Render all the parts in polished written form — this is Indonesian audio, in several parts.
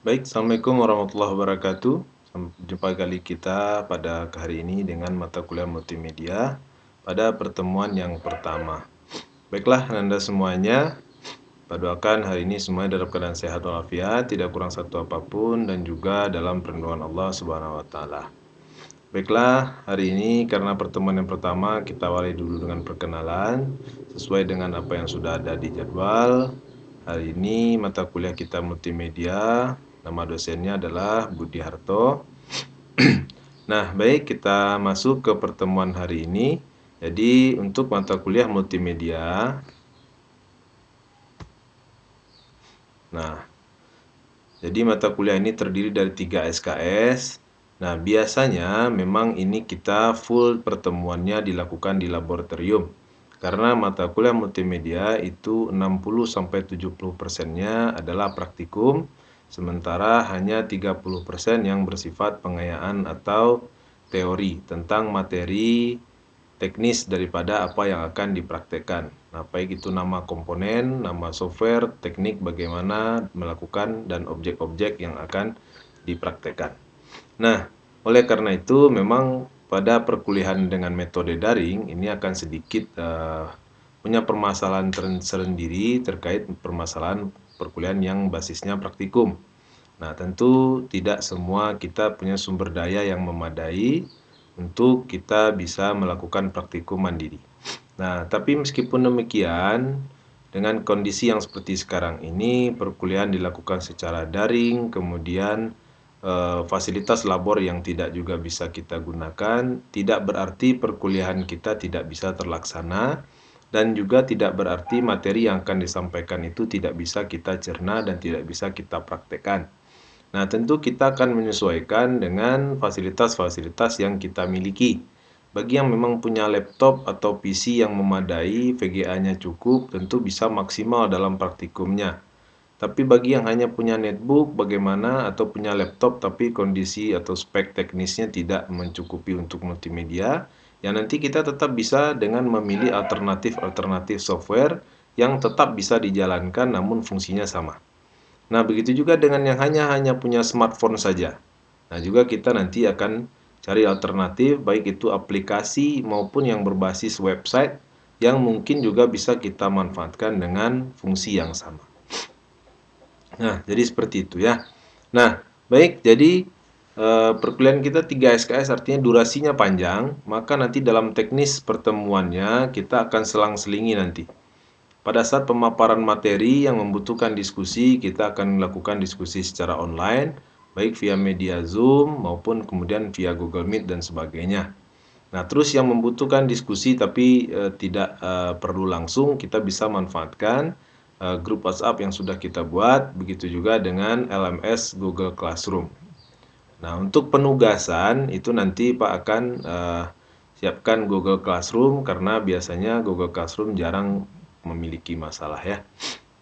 Baik, Assalamualaikum warahmatullahi wabarakatuh. Jumpa kali kita pada hari ini dengan mata kuliah multimedia pada pertemuan yang pertama. Baiklah, Anda semuanya, doakan hari ini semuanya dalam keadaan sehat walafiat, tidak kurang satu apapun, dan juga dalam perlindungan Allah Subhanahu wa Ta'ala. Baiklah, hari ini karena pertemuan yang pertama, kita awali dulu dengan perkenalan sesuai dengan apa yang sudah ada di jadwal. Hari ini mata kuliah kita multimedia, nama dosennya adalah Budi Harto. Nah, baik, kita masuk ke pertemuan hari ini. Jadi, untuk mata kuliah multimedia, nah, jadi mata kuliah ini terdiri dari 3 SKS. Nah, biasanya memang ini kita full pertemuannya dilakukan di laboratorium. Karena mata kuliah multimedia itu 60-70%-nya adalah praktikum, sementara hanya 30% yang bersifat pengayaan atau teori tentang materi teknis daripada apa yang akan dipraktekkan. Nah, baik itu nama komponen, nama software, teknik bagaimana melakukan, dan objek-objek yang akan dipraktekkan. Nah, oleh karena itu memang pada perkuliahan dengan metode daring ini akan sedikit punya permasalahan tersendiri terkait permasalahan perkuliahan yang basisnya praktikum. Nah, tentu tidak semua kita punya sumber daya yang memadai untuk kita bisa melakukan praktikum mandiri. Nah, tapi meskipun demikian, dengan kondisi yang seperti sekarang ini, perkuliahan dilakukan secara daring, kemudian fasilitas labor yang tidak juga bisa kita gunakan, tidak berarti perkuliahan kita tidak bisa terlaksana, dan juga tidak berarti materi yang akan disampaikan itu tidak bisa kita cerna dan tidak bisa kita praktekkan. Nah, tentu kita akan menyesuaikan dengan fasilitas-fasilitas yang kita miliki. Bagi yang memang punya laptop atau PC yang memadai, VGA-nya cukup, tentu bisa maksimal dalam praktikumnya. Tapi bagi yang hanya punya netbook, bagaimana, atau punya laptop tapi kondisi atau spek teknisnya tidak mencukupi untuk multimedia, ya nanti kita tetap bisa dengan memilih alternatif-alternatif software yang tetap bisa dijalankan namun fungsinya sama. Nah, begitu juga dengan yang hanya punya smartphone saja. Nah, juga kita nanti akan cari alternatif, baik itu aplikasi maupun yang berbasis website yang mungkin juga bisa kita manfaatkan dengan fungsi yang sama. Nah, jadi seperti itu ya. Nah, baik, jadi perkuliahan kita 3 SKS artinya durasinya panjang, maka nanti dalam teknis pertemuannya kita akan selang-selingi nanti. Pada saat pemaparan materi yang membutuhkan diskusi, kita akan melakukan diskusi secara online, baik via media Zoom maupun kemudian via Google Meet dan sebagainya. Nah, terus yang membutuhkan diskusi tapi tidak perlu langsung, kita bisa manfaatkan grup WhatsApp yang sudah kita buat, begitu juga dengan LMS Google Classroom. Nah, untuk penugasan itu nanti Pak akan siapkan Google Classroom karena biasanya Google Classroom jarang memiliki masalah ya.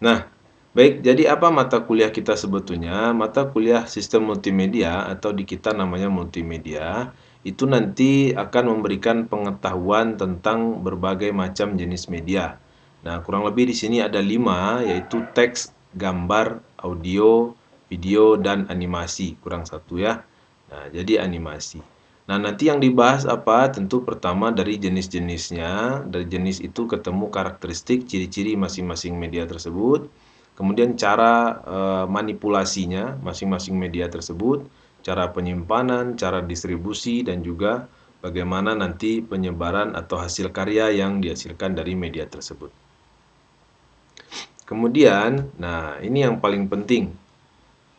Nah, baik, jadi apa mata kuliah kita sebetulnya? Mata kuliah sistem multimedia atau di kita namanya multimedia, itu nanti akan memberikan pengetahuan tentang berbagai macam jenis media. Nah, kurang lebih di sini ada 5, yaitu teks, gambar, audio, video, dan animasi. Kurang satu ya. Nah, jadi animasi. Nah, nanti yang dibahas apa? Tentu pertama dari jenis-jenisnya. Dari jenis itu ketemu karakteristik, ciri-ciri masing-masing media tersebut. Kemudian cara manipulasinya masing-masing media tersebut, cara penyimpanan, cara distribusi, dan juga bagaimana nanti penyebaran atau hasil karya yang dihasilkan dari media tersebut. Kemudian, nah ini yang paling penting.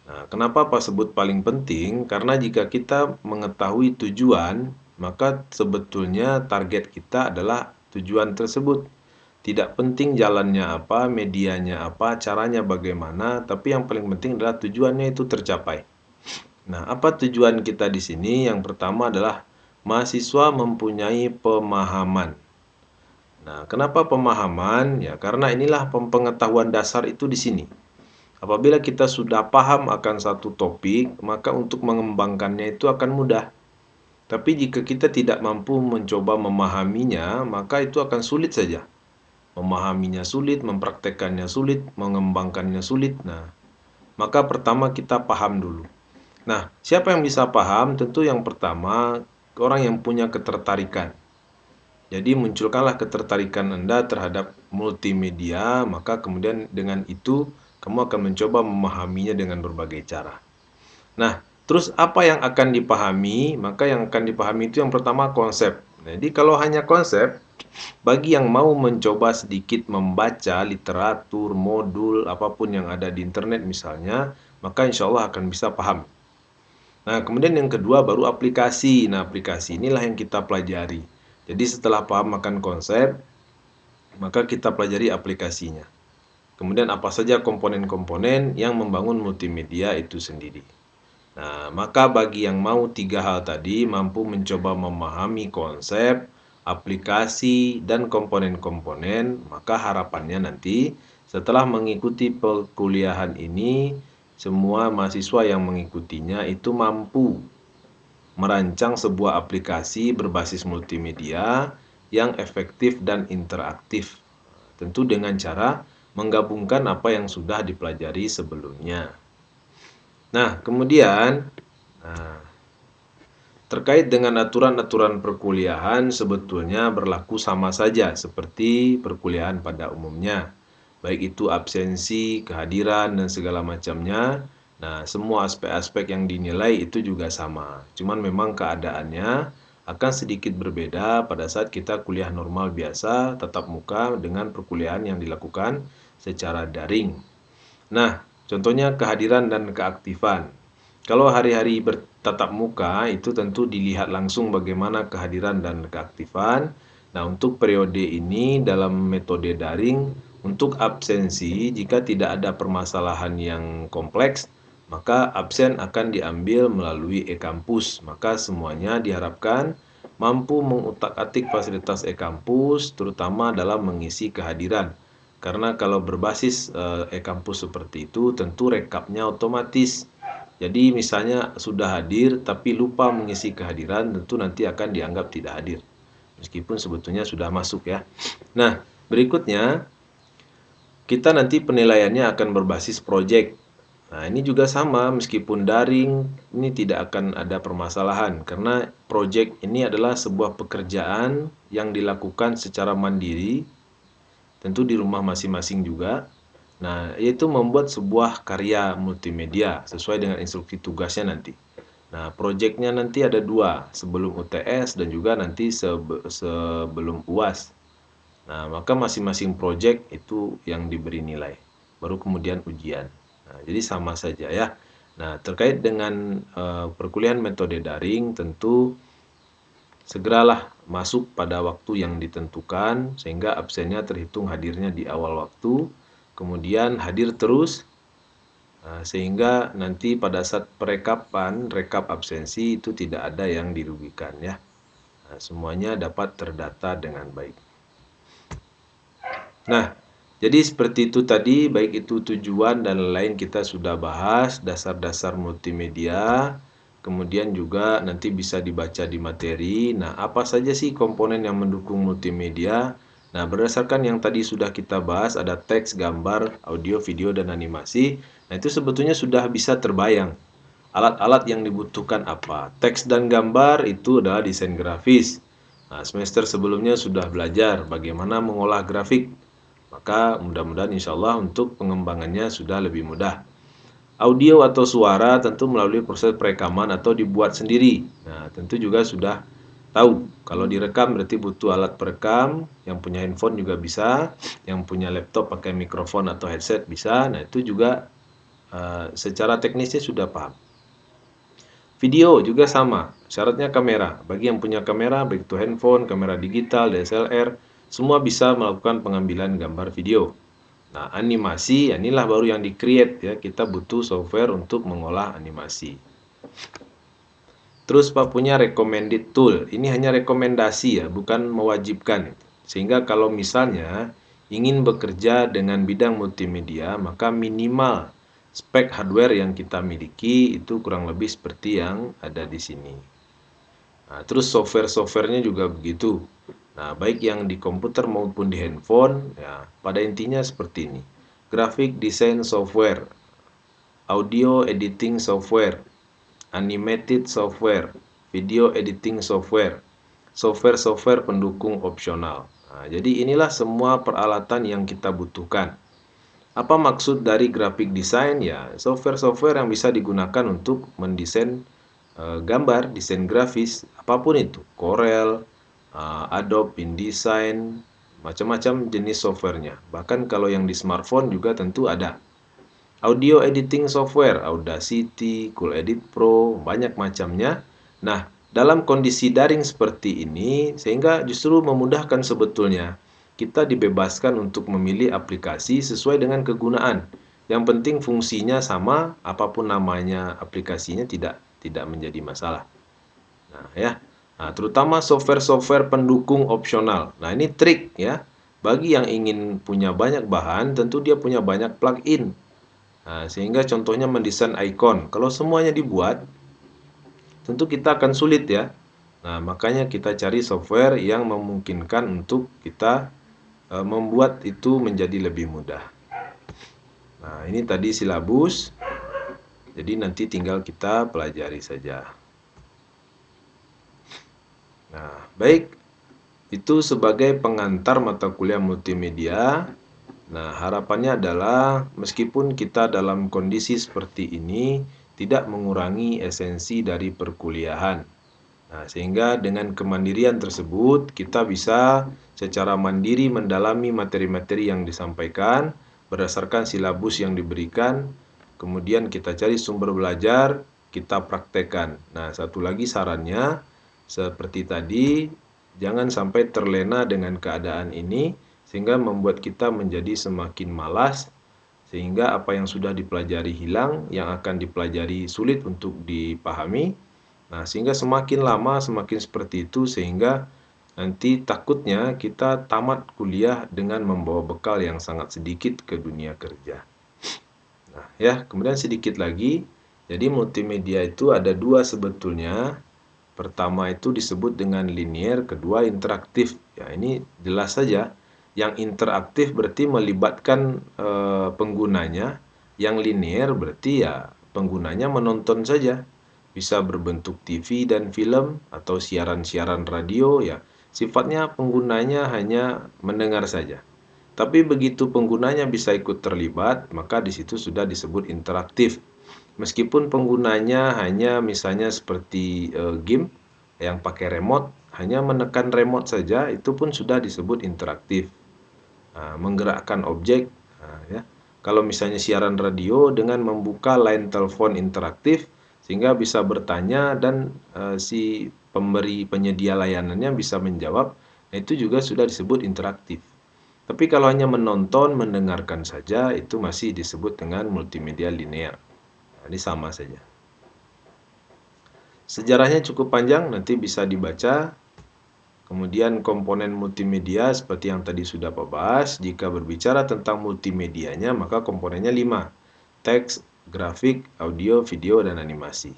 Nah, kenapa Pak sebut paling penting? Karena jika kita mengetahui tujuan, maka sebetulnya target kita adalah tujuan tersebut. Tidak penting jalannya apa, medianya apa, caranya bagaimana, tapi yang paling penting adalah tujuannya itu tercapai. Nah, apa tujuan kita di sini? Yang pertama adalah mahasiswa mempunyai pemahaman. Nah, kenapa pemahaman? Ya, karena inilah pengetahuan dasar itu di sini. Apabila kita sudah paham akan satu topik, maka untuk mengembangkannya itu akan mudah. Tapi jika kita tidak mampu mencoba memahaminya, maka itu akan sulit saja. Memahaminya sulit, mempraktekannya sulit, mengembangkannya sulit. Nah, maka pertama kita paham dulu. Nah, siapa yang bisa paham? Tentu yang pertama, orang yang punya ketertarikan. Jadi munculkanlah ketertarikan Anda terhadap multimedia, maka kemudian dengan itu kamu akan mencoba memahaminya dengan berbagai cara. Nah, terus apa yang akan dipahami? Maka yang akan dipahami itu yang pertama konsep. Jadi kalau hanya konsep, bagi yang mau mencoba sedikit membaca literatur, modul, apapun yang ada di internet misalnya, maka insya Allah akan bisa paham. Nah, kemudian yang kedua baru aplikasi. Nah, aplikasi inilah yang kita pelajari. Jadi setelah paham akan konsep, maka kita pelajari aplikasinya. Kemudian apa saja komponen-komponen yang membangun multimedia itu sendiri. Nah, maka bagi yang mau tiga hal tadi, mampu mencoba memahami konsep, aplikasi, dan komponen-komponen, maka harapannya nanti setelah mengikuti perkuliahan ini, semua mahasiswa yang mengikutinya itu mampu merancang sebuah aplikasi berbasis multimedia yang efektif dan interaktif. Tentu dengan cara menggabungkan apa yang sudah dipelajari sebelumnya. Nah, kemudian terkait dengan aturan-aturan perkuliahan sebetulnya berlaku sama saja seperti perkuliahan pada umumnya. Baik itu absensi, kehadiran, dan segala macamnya. Nah, semua aspek-aspek yang dinilai itu juga sama. Cuman memang keadaannya akan sedikit berbeda pada saat kita kuliah normal biasa, tatap muka dengan perkuliahan yang dilakukan secara daring. Nah, contohnya kehadiran dan keaktifan. Kalau hari-hari bertatap muka itu tentu dilihat langsung bagaimana kehadiran dan keaktifan. Nah, untuk periode ini dalam metode daring, untuk absensi jika tidak ada permasalahan yang kompleks, maka absen akan diambil melalui e-kampus. Maka semuanya diharapkan mampu mengutak-atik fasilitas e-kampus terutama dalam mengisi kehadiran. Karena kalau berbasis e-kampus seperti itu tentu rekapnya otomatis. Jadi misalnya sudah hadir tapi lupa mengisi kehadiran, tentu nanti akan dianggap tidak hadir. Meskipun sebetulnya sudah masuk ya. Nah, berikutnya kita nanti penilaiannya akan berbasis project. Nah, ini juga sama, meskipun daring, ini tidak akan ada permasalahan. Karena project ini adalah sebuah pekerjaan yang dilakukan secara mandiri, tentu di rumah masing-masing juga. Nah, yaitu membuat sebuah karya multimedia sesuai dengan instruksi tugasnya nanti. Nah, proyeknya nanti ada dua, sebelum UTS dan juga nanti sebelum UAS. Nah, maka masing-masing proyek itu yang diberi nilai, baru kemudian ujian. Nah, jadi sama saja ya. Nah, terkait dengan perkuliahan metode daring, tentu segeralah masuk pada waktu yang ditentukan sehingga absennya terhitung hadirnya di awal waktu, kemudian hadir terus sehingga nanti pada saat perekapan, rekap absensi itu tidak ada yang dirugikan ya. Nah, semuanya dapat terdata dengan baik. Nah, jadi seperti itu tadi, baik itu tujuan dan lain kita sudah bahas, dasar-dasar multimedia. Kemudian juga nanti bisa dibaca di materi. Nah, apa saja sih komponen yang mendukung multimedia? Nah, berdasarkan yang tadi sudah kita bahas, ada teks, gambar, audio, video, dan animasi. Nah, itu sebetulnya sudah bisa terbayang. Alat-alat yang dibutuhkan apa? Teks dan gambar itu adalah desain grafis. Nah, semester sebelumnya sudah belajar bagaimana mengolah grafik. Maka mudah-mudahan insya Allah untuk pengembangannya sudah lebih mudah. Audio atau suara tentu melalui proses perekaman atau dibuat sendiri. Nah, tentu juga sudah tahu. Kalau direkam berarti butuh alat perekam. Yang punya handphone juga bisa. Yang punya laptop pakai mikrofon atau headset bisa. Nah, itu juga secara teknisnya sudah paham. Video juga sama. Syaratnya kamera. Bagi yang punya kamera, baik itu handphone, kamera digital, DSLR, semua bisa melakukan pengambilan gambar video. Nah, animasi, inilah baru yang di-create ya. Kita butuh software untuk mengolah animasi. Terus Pak punya recommended tool. Ini hanya rekomendasi ya, bukan mewajibkan. Sehingga kalau misalnya ingin bekerja dengan bidang multimedia, maka minimal spek hardware yang kita miliki itu kurang lebih seperti yang ada di sini. Nah, terus software-softwarenya juga begitu. Nah, baik yang di komputer maupun di handphone, ya, pada intinya seperti ini. Graphic Design Software. audio editing software, animated software, video editing software, software pendukung opsional. Nah, jadi inilah semua peralatan yang kita butuhkan. Apa maksud dari graphic design? Ya, software-software yang bisa digunakan untuk mendesain gambar, desain grafis, apapun itu, Corel, Adobe InDesign, macam-macam jenis softwarenya. Bahkan kalau yang di smartphone juga tentu ada. Audio editing software, Audacity, Cool Edit Pro, banyak macamnya. Nah, dalam kondisi daring seperti ini, sehingga justru memudahkan sebetulnya. Kita dibebaskan untuk memilih aplikasi sesuai dengan kegunaan. Yang penting fungsinya sama, apapun namanya aplikasinya tidak menjadi masalah. Nah, ya. Nah, terutama software-software pendukung opsional. Nah, ini trik ya. Bagi yang ingin punya banyak bahan, tentu dia punya banyak plugin. Nah, sehingga contohnya mendesain icon. Kalau semuanya dibuat, tentu kita akan sulit ya. Nah, makanya kita cari software yang memungkinkan untuk kita membuat itu menjadi lebih mudah. Nah, ini tadi silabus. Jadi nanti tinggal kita pelajari saja. Nah, baik. Itu sebagai pengantar mata kuliah multimedia. Nah, harapannya adalah meskipun kita dalam kondisi seperti ini tidak mengurangi esensi dari perkuliahan. Nah, sehingga dengan kemandirian tersebut kita bisa secara mandiri mendalami materi-materi yang disampaikan berdasarkan silabus yang diberikan. Kemudian kita cari sumber belajar, kita praktekkan. Nah, satu lagi sarannya seperti tadi, jangan sampai terlena dengan keadaan ini sehingga membuat kita menjadi semakin malas, sehingga apa yang sudah dipelajari hilang, yang akan dipelajari sulit untuk dipahami. Nah, sehingga semakin lama semakin seperti itu, sehingga nanti takutnya kita tamat kuliah dengan membawa bekal yang sangat sedikit ke dunia kerja. Nah, ya, kemudian sedikit lagi. Jadi multimedia itu ada dua sebetulnya. Pertama itu disebut dengan linear, kedua interaktif. Ya, ini jelas saja. Yang interaktif berarti melibatkan penggunanya. Yang linear berarti ya penggunanya menonton saja. Bisa berbentuk TV dan film atau siaran-siaran radio ya. Sifatnya penggunanya hanya mendengar saja. Tapi begitu penggunanya bisa ikut terlibat, maka di situ sudah disebut interaktif. Meskipun penggunanya hanya misalnya seperti game yang pakai remote, hanya menekan remote saja, itu pun sudah disebut interaktif. Menggerakkan objek, ya. Kalau misalnya siaran radio dengan membuka line telepon interaktif, sehingga bisa bertanya dan si pemberi penyedia layanannya bisa menjawab, nah itu juga sudah disebut interaktif. Tapi kalau hanya menonton, mendengarkan saja, itu masih disebut dengan multimedia linear. Nah, ini sama saja. Sejarahnya cukup panjang, nanti bisa dibaca. Kemudian komponen multimedia seperti yang tadi sudah Pak bahas. Jika berbicara tentang multimedianya, maka komponennya 5. Teks, grafik, audio, video, dan animasi.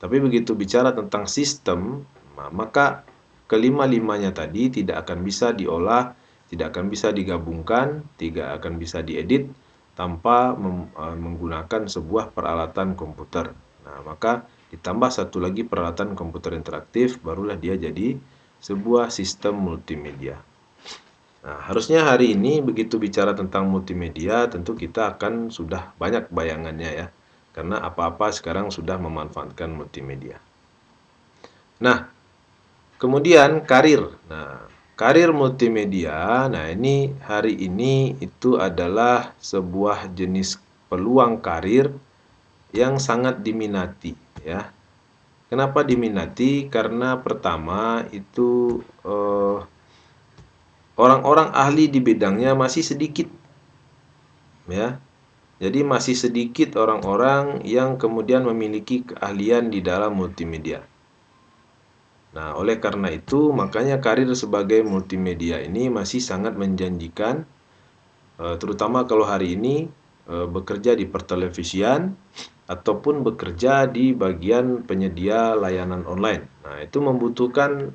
Tapi begitu bicara tentang sistem, maka kelima-limanya tadi tidak akan bisa diolah, tidak akan bisa digabungkan, tidak akan bisa diedit tanpa menggunakan sebuah peralatan komputer. Nah, maka ditambah satu lagi peralatan komputer interaktif, barulah dia jadi sebuah sistem multimedia. Nah, harusnya hari ini begitu bicara tentang multimedia, tentu kita akan sudah banyak bayangannya ya. Karena apa-apa sekarang sudah memanfaatkan multimedia. Nah, kemudian karir. Nah, karir multimedia, nah ini hari ini itu adalah sebuah jenis peluang karir yang sangat diminati ya. Kenapa diminati? Karena pertama itu orang-orang ahli di bidangnya masih sedikit ya. Jadi masih sedikit orang-orang yang kemudian memiliki keahlian di dalam multimedia. Nah, oleh karena itu makanya karir sebagai multimedia ini masih sangat menjanjikan, terutama kalau hari ini bekerja di pertelevisian ataupun bekerja di bagian penyedia layanan online. Nah, itu membutuhkan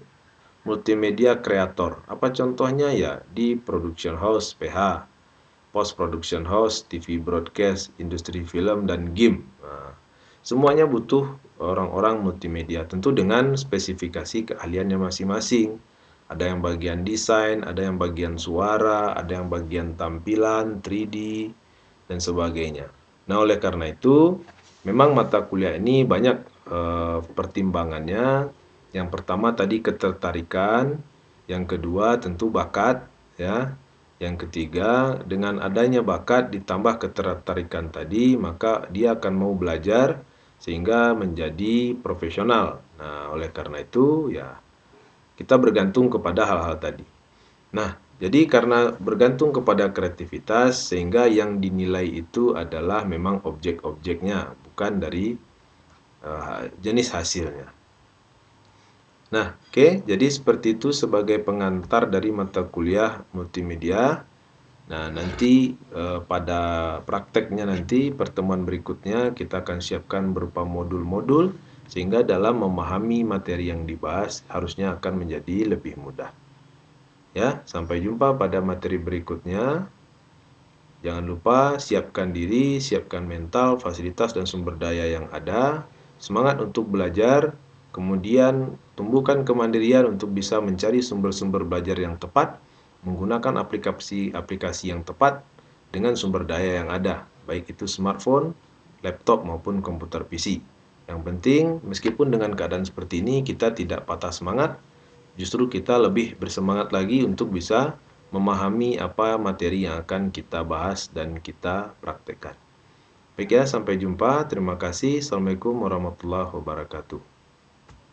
multimedia kreator. Apa contohnya ya? Di production house PH, post production house, TV broadcast, industri film dan game. semuanya butuh orang-orang multimedia, tentu dengan spesifikasi keahliannya masing-masing. Ada yang bagian desain, ada yang bagian suara, ada yang bagian tampilan, 3D, dan sebagainya. Nah, oleh karena itu, memang mata kuliah ini banyak pertimbangannya. Yang pertama tadi ketertarikan, yang kedua tentu bakat, ya. Yang ketiga, dengan adanya bakat ditambah ketertarikan tadi, maka dia akan mau belajar sehingga menjadi profesional. Nah, oleh karena itu, ya kita bergantung kepada hal-hal tadi. Nah, jadi karena bergantung kepada kreativitas, sehingga yang dinilai itu adalah memang objek-objeknya, bukan dari jenis hasilnya. Nah, oke, jadi seperti itu sebagai pengantar dari mata kuliah multimedia. Nah, nanti pada prakteknya nanti pertemuan berikutnya kita akan siapkan berupa modul-modul sehingga dalam memahami materi yang dibahas harusnya akan menjadi lebih mudah. Ya, sampai jumpa pada materi berikutnya. Jangan lupa siapkan diri, siapkan mental, fasilitas dan sumber daya yang ada. Semangat untuk belajar, kemudian tumbuhkan kemandirian untuk bisa mencari sumber-sumber belajar yang tepat, menggunakan aplikasi-aplikasi yang tepat dengan sumber daya yang ada, baik itu smartphone, laptop maupun komputer PC. Yang penting, meskipun dengan keadaan seperti ini kita tidak patah semangat, justru kita lebih bersemangat lagi untuk bisa memahami apa materi yang akan kita bahas dan kita praktekkan. Baik ya, sampai jumpa. Terima kasih. Assalamualaikum warahmatullahi wabarakatuh.